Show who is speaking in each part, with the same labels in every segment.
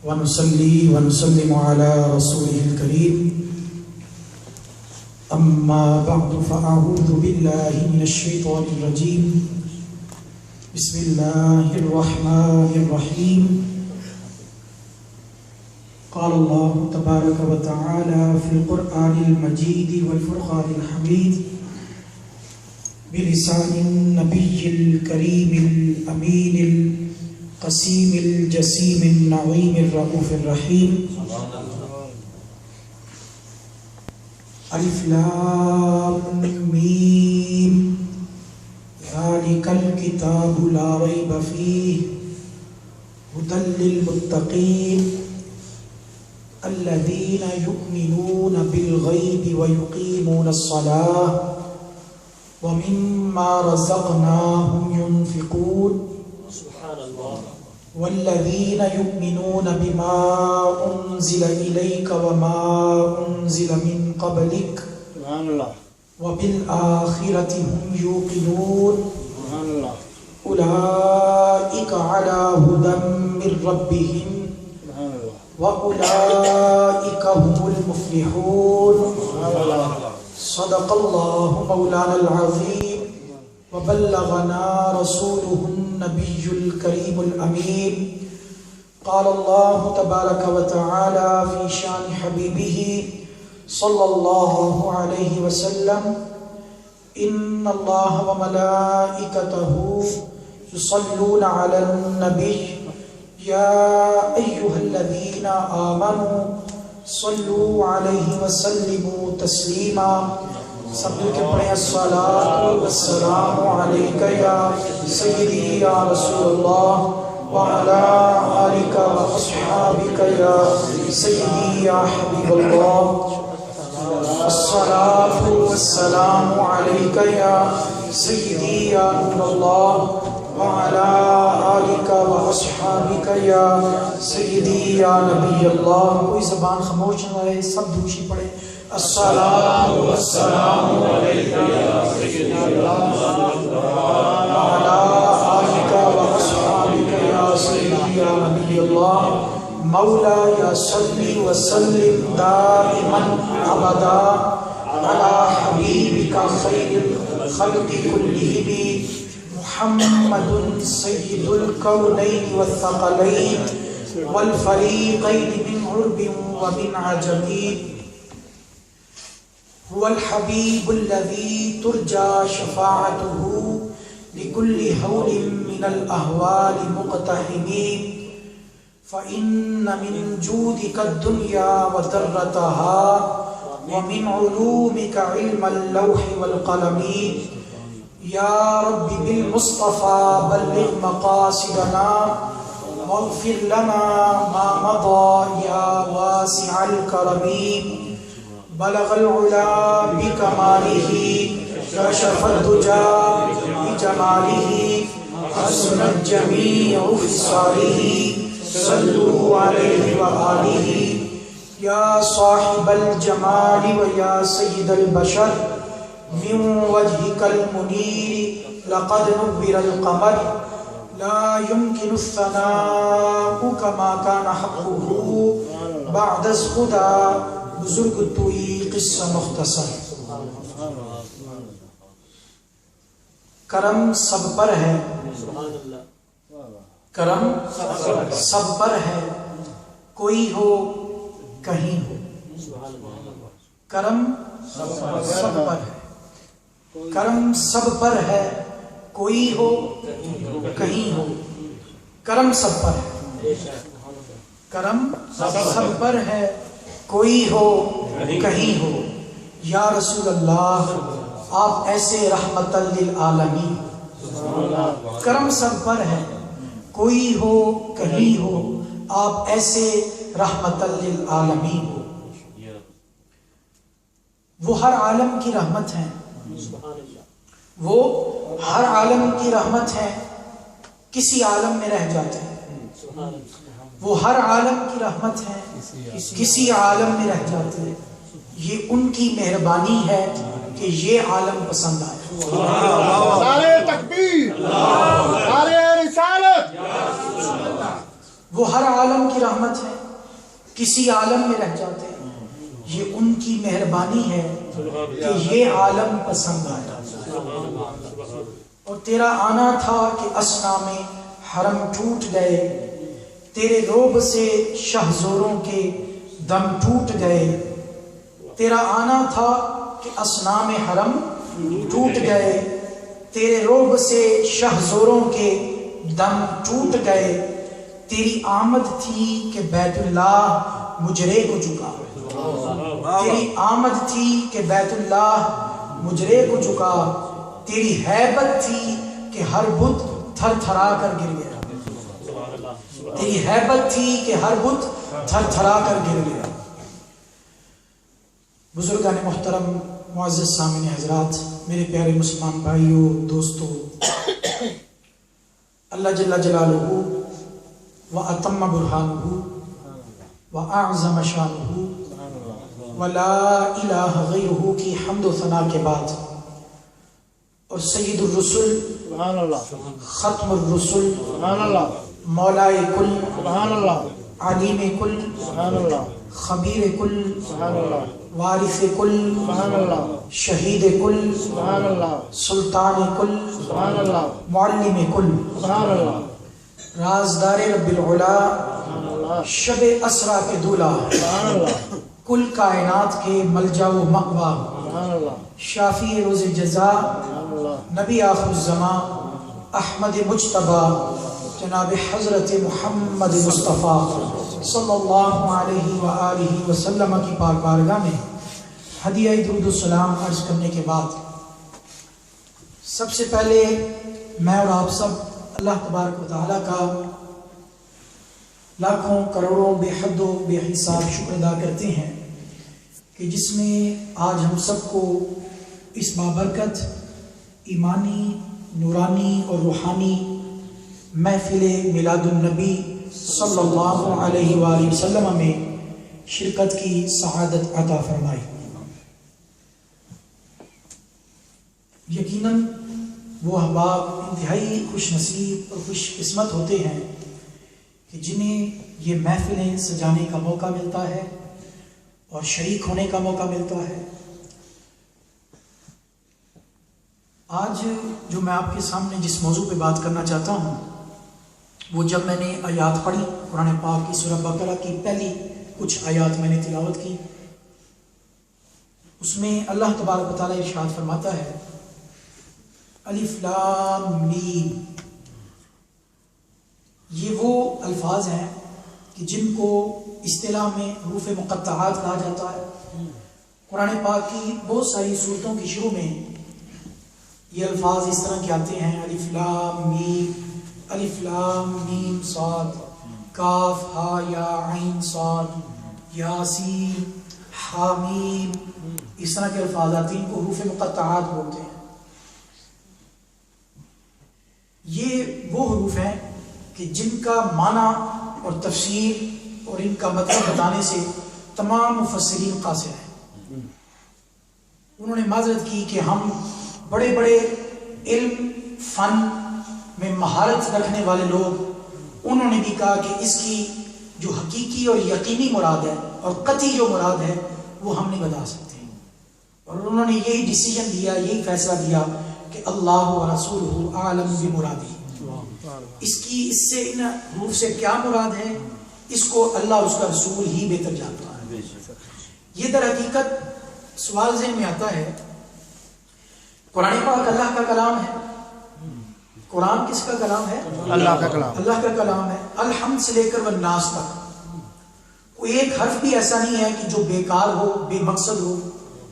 Speaker 1: ونصلي ونسلم على رسوله الكريم أما بعد فأعوذ بالله من الشيطان الرجيم بسم الله الرحمن الرحيم قال الله تبارك وتعالى في القرآن المجيد والفرقان الحميد بلسان النبي الكريم الأمين القسيم الجسيم النعيم الرؤوف الرحيم الف لام ميم ذلك الكتاب لا ريب فيه هدى للمتقين الذين يؤمنون بالغيب ويقيمون الصلاة ومما رزقناهم ينفقون والذين يؤمنون بما أنزل إليك وما أنزل من قبلك وبالآخرة هم يوقنون أولئك على هدى من ربهم وأولئك هم المفلحون صدق الله مولانا العظيم وبلغنا رسوله النبي الكريم الأمين قال الله تبارك وتعالى في شان حبيبه صلى الله عليه وسلم إن الله وملائكته يصلون على النبي يا أيها الذين آمنوا صلوا عليه وسلموا تسليما سب مل کے پڑھیں الصلاۃ والسلام علیک یا سیدی یا رسول اللہ وعلی آلک واصحابک یا سیدی یا حبیب اللہ الصلاۃ والسلام علیک یا سیدی یا نور اللہ وعلی آلک واصحابک یا سیدی یا نبی اللہ. کوئی زبان خاموش نہ رہے، سب دوشی پڑھیں الصلاۃ والسلام علیک یا سیدی اللہ وعلی آلک واصحابک یا سیدی یا نبی اللہ. مولا یا صلی وسلم دائما ابدا علی حبیبک خیر الخلق کلہم محمد سید الکونین والثقلین والفریقین من عرب ومن عجم. هو الحبيب الذي ترجى شفاعته لكل هول من الأهوال مقتحمين فإن من جودك الدنيا وذرتها ومن علومك علم اللوح والقلم. يا رب بالمصطفى بلغ مقاصدنا واغفر لنا ما مضى يا واسع الكرم. بلغ العلا بکمالہ کشف الدجى بجمالہ حسنت جمیع خصالہ صلوا علیہ وآلہ. یا صاحب الجمال ویا سید البشر من وجهك المنیر لقد نور القمر لا يمكن الثناء كما كان حقه بعد خدا. بزرگ توئی قصہ مختصر. کرم سب پر ہے، کرم سب پر ہے، کوئی ہو کہیں ہو. کرم سب پر ہے، کرم سب پر ہے، کوئی ہو کہیں ہو. کرم سب پر ہے، کرم سب پر ہے، کوئی ہو کہیں ہو. یا رسول اللہ آپ ایسے رحمت للعالمین. کرم سب پر ہے، کوئی ہو کہیں ہو، آپ ایسے رحمت للعالمین. وہ ہر عالم کی رحمت ہیں، وہ ہر عالم کی رحمت ہیں، کسی عالم میں رہ جاتے ہیں. وہ ہر عالم کی رحمت ہے، کسی عالم میں رہ جاتے ہیں. یہ ان کی مہربانی ہے کہ یہ عالم پسند آئے. نعرہ تکبیر، نعرہ رسالت، وہ ہر عالم کی رحمت ہے، کسی عالم میں رہ جاتے ہیں، یہ ان کی مہربانی ہے کہ یہ عالم پسند آیا۔ اور تیرا آنا تھا کہ اصنام حرم ٹوٹ گئے، تیرے روب سے شہزوروں کے دم ٹوٹ گئے۔ تیرا آنا تھا کہ اصنام حرم ٹوٹ گئے، تیرے روب سے شہزوروں کے دم ٹوٹ گئے۔ تیری آمد تھی کہ بیت اللہ مجرے کو جھکا، تیری آمد تھی کہ بیت اللہ مجرے کو جھکا، تیری ہیبت تھی کہ ہر بت تھر تھرا کر گر گیا، تیری ہیبت تھی کہ ہر بت تھر تھرا کر گر گیا۔ بزرگان محترم، معزز سامعین حضرات، میرے پیارے مسلمان بھائیوں، دوستوں، اللہ جل جلالہ وَأَتَمَّ بُرْحَانُهُ وَأَعْظَمَ شَانُهُ وَلَا إِلَٰهَ غَيْرُهُ کی حمد و ثنا کے بعد، اور سید الرسل،
Speaker 2: سبحان اللہ،
Speaker 1: ختم الرسل،
Speaker 2: سبحان اللہ،
Speaker 1: مولائے کل،
Speaker 2: سبحان اللہ،
Speaker 1: علیم کل،
Speaker 2: سبحان اللہ،
Speaker 1: خبیر کل،
Speaker 2: سبحان اللہ،
Speaker 1: وارث کل،
Speaker 2: سبحان اللہ،
Speaker 1: شہید کل،
Speaker 2: سبحان اللہ،
Speaker 1: سلطان کل،
Speaker 2: سبحان اللہ،
Speaker 1: معلم کل،
Speaker 2: سبحان اللہ،
Speaker 1: رازدار رب العلا،
Speaker 2: سبحان اللہ،
Speaker 1: شب اسرا کے دولہ،
Speaker 2: سبحان اللہ،
Speaker 1: کل کائنات کے ملجا و مأوا،
Speaker 2: سبحان اللہ،
Speaker 1: شافی روز جزا،
Speaker 2: سبحان اللہ،
Speaker 1: نبی آخر الزمان، احمد مجتبی، جناب حضرت محمد مصطفیٰ صلی اللہ علیہ وآلہ وسلم کی پاک بارگاہ میں ہدیہ درود السلام عرض کرنے کے بعد، سب سے پہلے میں اور آپ سب اللہ تبارک و تعالیٰ کا لاکھوں کروڑوں بے حد و بے حساب شکر ادا کرتے ہیں کہ جس نے آج ہم سب کو اس بابرکت ایمانی، نورانی اور روحانی محفل میلاد النبی صلی اللہ علیہ وآلہ وسلم میں شرکت کی سعادت عطا فرمائی۔ یقیناً وہ احباب انتہائی خوش نصیب اور خوش قسمت ہوتے ہیں کہ جنہیں یہ محفلیں سجانے کا موقع ملتا ہے اور شریک ہونے کا موقع ملتا ہے۔ آج جو میں آپ کے سامنے جس موضوع پہ بات کرنا چاہتا ہوں، وہ جب میں نے آیات پڑھی قرآن پاک کی سورہ بقرہ کی پہلی کچھ آیات میں نے تلاوت کی، اس میں اللہ تبارک و تعالیٰ ارشاد فرماتا ہے الف لام میم۔ یہ وہ الفاظ ہیں کہ جن کو اصطلاح میں حروف مقطعات کہا جاتا ہے۔ قرآن پاک کی بہت ساری صورتوں کی شروع میں یہ الفاظ اس طرح کے آتے ہیں، الف لام میم، الف لام میم صاد، کاف ہا یا عین صاد، یاسین حامیم، اس طرح کے الفاظ آتے ہیں، ان کو حروف مقطعات بولتے ہیں۔ یہ وہ حروف ہیں کہ جن کا معنی اور تفسیر اور ان کا مطلب بتانے سے تمام مفسرین قاصر ہیں۔ انہوں نے معذرت کی کہ ہم بڑے بڑے علم فن میں مہارت رکھنے والے لوگ، انہوں نے بھی کہا کہ اس کی جو حقیقی اور یقینی مراد ہے اور قطعی جو مراد ہے وہ ہم نہیں بتا سکتے، اور انہوں نے یہی ڈیسیجن دیا، یہی فیصلہ دیا کہ اللہ و رسولہ اعلم بمرادہ، اس سے ان حروف سے کیا مراد ہے اس کو اللہ اس کا رسول ہی بہتر جانتا ہے۔ یہ در حقیقت سوال ذہن میں آتا ہے، قرآن پاک اللہ کا کلام ہے، قرآن کس کا کلام ہے؟
Speaker 2: اللہ کا کلام،
Speaker 1: اللہ کا کلام ہے، الحمد سے لے کر والناس تک کوئی ایک حرف بھی ایسا نہیں ہے کہ جو بیکار ہو، بے مقصد ہو،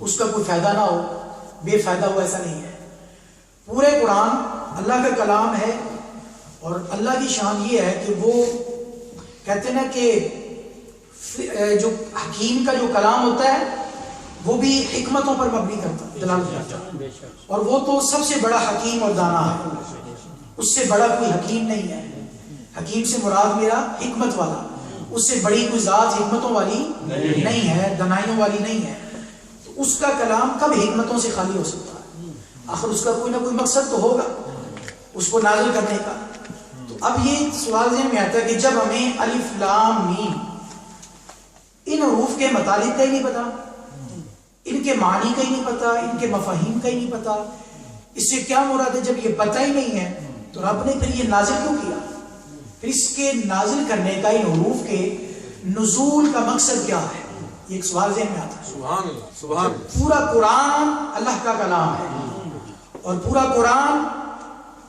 Speaker 1: اس کا کوئی فائدہ نہ ہو، بے فائدہ ہو، ایسا نہیں ہے۔ پورے قرآن اللہ کا کلام ہے، اور اللہ کی شان یہ ہے کہ وہ کہتے ہیں نا کہ جو حکیم کا جو کلام ہوتا ہے وہ بھی حکمتوں پر مبنی کرتا ہے، دلالت کرتا ہے، اور وہ تو سب سے بڑا حکیم اور دانا ہے، اس سے بڑا کوئی حکیم نہیں ہے۔ حکیم سے مراد میرا حکمت والا، اس سے بڑی کوئی ذات حکمتوں والی نہیں ہے، دانائیوں والی نہیں ہے۔ تو اس کا کلام کب حکمتوں سے خالی ہو سکتا ہے؟ آخر اس کا کوئی نہ کوئی مقصد تو ہوگا اس کو نازل کرنے کا۔ تو اب یہ سوال ذہن میں آتا ہے کہ جب ہمیں الف لام میم ان حروف کے مطالب کا ہی نہیں پتا، ان کے معنی کا ہی نہیں پتا، ان کے مفاہیم کا ہی نہیں پتا، اس سے کیا مراد ہے؟ جب یہ پتہ ہی نہیں ہے تو رب نے پھر یہ نازل کیوں کیا؟ پھر اس کے نازل کرنے کا، ان حروف کے نزول کا مقصد کیا ہے؟ یہ ایک سوال ذہن میں آتا ہے۔
Speaker 3: سبحان اللہ، سبحان اللہ۔
Speaker 1: پورا قرآن اللہ کا کلام ہے اور پورا قرآن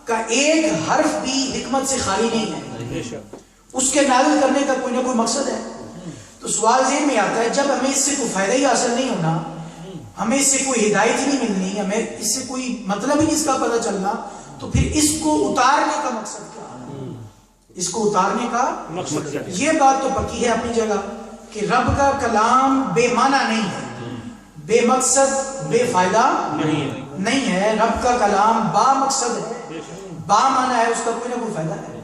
Speaker 1: کا ایک حرف بھی حکمت سے خالی نہیں ہے، اس کے نازل کرنے کا کوئی نہ کوئی مقصد ہے۔ تو سوال ذہن میں آتا ہے جب ہمیں اس سے کوئی فائدہ ہی حاصل نہیں ہونا، ہمیں اس سے کوئی ہدایت ہی نہیں ملنی، ہمیں اس سے کوئی مطلب ہی نہیں اس کا پتہ چلنا، تو پھر اس کو اتارنے کا مقصد کیا ہے؟ اس کو اتارنے کا مقصد کیا ہے؟ یہ بات تو پکی ہے اپنی جگہ کہ رب کا کلام بے معنی نہیں ہے، بے مقصد بے فائدہ نہیں ہے، رب کا کلام با مقصد ہے، با معنی ہے، اس کا کوئی نہ کوئی فائدہ ہے۔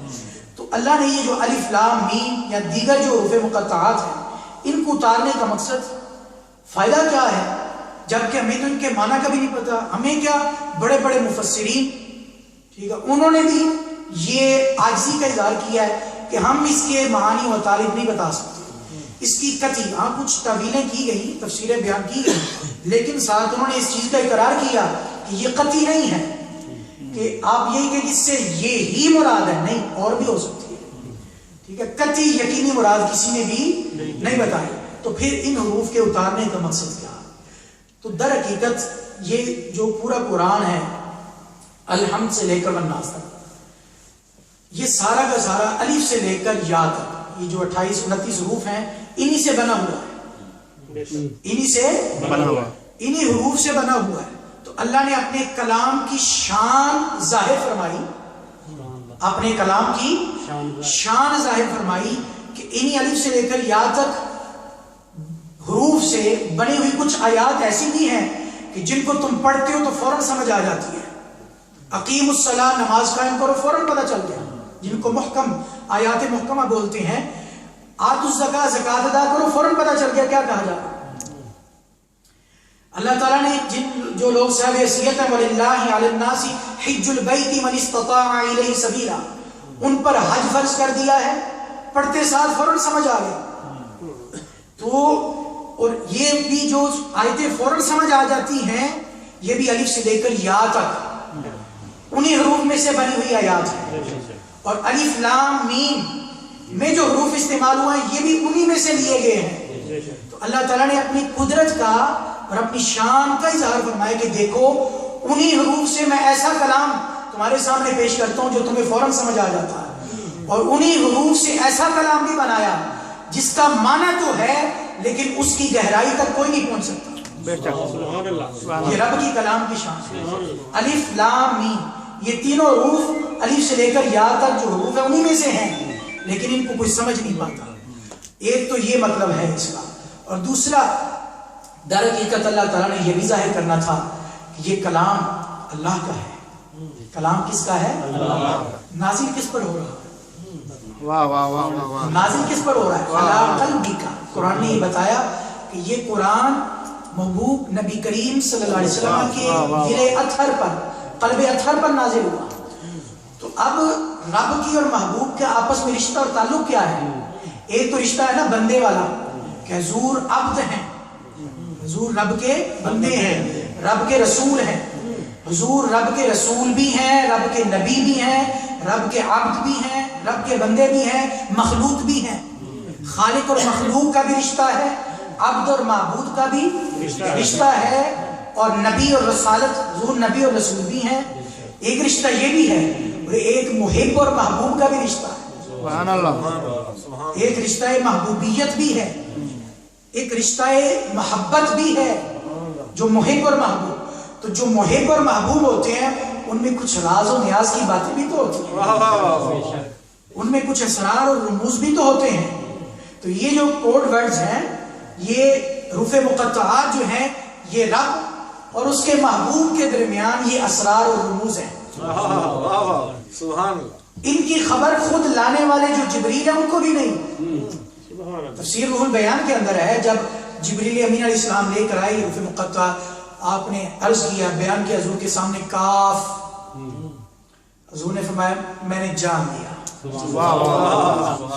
Speaker 1: تو اللہ نے یہ جو الف لام میم یا دیگر جو حروف مقطعات ہیں ان کو اتارنے کا مقصد، فائدہ کیا ہے؟ جبکہ ہمیں تو ان کے معنی کا بھی نہیں پتا۔ ہمیں کیا، بڑے بڑے مفسرین، ٹھیک ہے، انہوں نے بھی یہ عاجزی کا اظہار کیا ہے کہ ہم اس کے معانی و مطالب نہیں بتا سکتے، اس کی قطعی، ہاں کچھ تعویلیں کی گئی، تفسیریں بیان کی گئی، لیکن ساتھ انہوں نے اس چیز کا اقرار کیا کہ یہ قطعی نہیں ہے کہ آپ یہی کہ اس سے یہ ہی مراد ہے، نہیں، اور بھی ہو سکتی ہے، ٹھیک ہے، قطعی یقینی مراد کسی نے بھی نہیں بتائی۔ تو پھر ان حروف کے اتارنے کا مقصد کیا؟ تو در حقیقت یہ جو پورا قرآن ہے الحمد سے لے کر الناس تک، یہ سارا کا سارا الف سے لے کر یا تک، یہ جو 28 29 حروف ہیں انہی سے بنا ہوا ہے، انہی سے بنا ہوا، انہی حروف سے بنا ہوا ہے۔ تو اللہ نے اپنے کلام کی شان ظاہر فرمائی، اپنے کلام کی شان ظاہر فرمائی کہ انہی الف سے لے کر یا تک حروف سے بنی ہوئی کچھ آیات ایسی بھی ہیں کہ جن کو تم پڑھتے ہو تو فوراً سمجھ آ جاتی ہے۔ اقیم الصلاۃ، نماز قائم کرو، فوراً پتہ چل گیا، جن کو محکم آیات محکمہ بولتے ہیں۔ آتوا الزکاۃ، زکات ادا کرو، فوراً پتہ چل گیا کیا کہا جا رہا ہے۔ اللہ تعالیٰ نے جو لوگ صاحب حیثیت ہیں وَلِلَّهِ عَلَى النَّاسِ حِجُّ الْبَيْتِ مَنِ اسْتَطَاعَ إِلَيْهِ سَبِيلًا، ان پر حج فرض کر دیا ہے، پڑھتے ساتھ فوراً سمجھ آ گیا۔ تو اور یہ بھی جو آیتیں فوراً سمجھ آ جاتی ہیں، یہ بھی الف سے لے کر یا تک انہی حروف میں سے بنی ہوئی آیات ہیں۔ اور الف لام میم میں جو حروف استعمال ہوا ہے یہ بھی انہی میں سے لیے گئے ہیں۔ تو اللہ تعالیٰ نے اپنی قدرت کا اور اپنی شان کا اظہار فرمایا کہ دیکھو انہی حروف سے میں ایسا کلام تمہارے سامنے پیش کرتا ہوں جو تمہیں فوراً سمجھ آ جاتا ہے، اور انہی حروف سے ایسا کلام بھی بنایا جس کا معنی تو ہے لیکن اس کی گہرائی تک کوئی نہیں پہنچ سکتا۔ یہ رب کی کلام کی شان۔ الف لام میم یہ تینوں حروف الف سے لے کر یا تک جو حروف ہیں انہی میں سے ہیں، لیکن ان کو کوئی سمجھ نہیں پاتا۔ ایک تو یہ مطلب ہے اس کا، اور دوسرا در حقیقت اللہ تعالیٰ نے یہ بھی ظاہر کرنا تھا کہ یہ کلام اللہ کا ہے۔ کلام کس کا ہے؟ نازل کس پر ہو رہا ہے؟
Speaker 2: واہ واہ واہ واہ،
Speaker 1: نازل کس پر ہو رہا ہے؟ علی قلبک۔ قرآن نے یہ بتایا کہ یہ قرآن محبوب نبی کریم صلی اللہ علیہ وسلم کے دل اطہر پر، قلب اطہر پر نازل ہوا۔ تو اب رب کی اور محبوب کے آپس میں رشتہ اور تعلق کیا ہے؟ ایک تو رشتہ ہے نا بندے والا کہ حضور عبد ہیں، حضور رب کے بندے ہیں، رب کے رسول ہیں، حضور رب کے رسول بھی ہیں، رب کے نبی بھی ہیں، رب کے عبد بھی ہیں، رب کے بندے بھی ہیں، مخلوق بھی ہیں۔ خالق اور مخلوق کا بھی رشتہ ہے، عبد اور معبود کا بھی رشتہ ہے، اور نبی اور رسالت، حضور نبی اور رسول بھی ہیں۔ ایک رشتہ یہ بھی ہے، اور ایک محب اور محبوب کا بھی رشتہ ہے۔
Speaker 2: سبحان اللہ۔
Speaker 1: ایک رشتہ محبوبیت بھی ہے، ایک رشتہ محبت بھی ہے، جو محب اور محبوب۔ تو جو محب اور محبوب ہوتے ہیں ان میں کچھ راز و نیاز کی باتیں بھی تو ہوتی ہیں، ان میں کچھ اسرار اور رموز بھی تو ہوتے ہیں۔ تو یہ جو کوڈ ورڈز ہیں، یہ حروف مقطعات جو ہیں، یہ رب اور اس کے محبوب کے درمیان یہ اسرار اور رموز ہیں۔
Speaker 3: سبحان اللہ۔
Speaker 1: ان کی خبر خود لانے والے جو جبریل ہیں ان کو بھی نہیں۔ تفسیر روح البیان کے اندر ہے، جب جبریل امین علیہ السلام لے کر آئے حروف مقطع، آپ نے عرض کیا، بیان کیا حضور کے سامنے، کاف، حضور نے فرمایا میں نے جان لیا،
Speaker 2: واہ واہ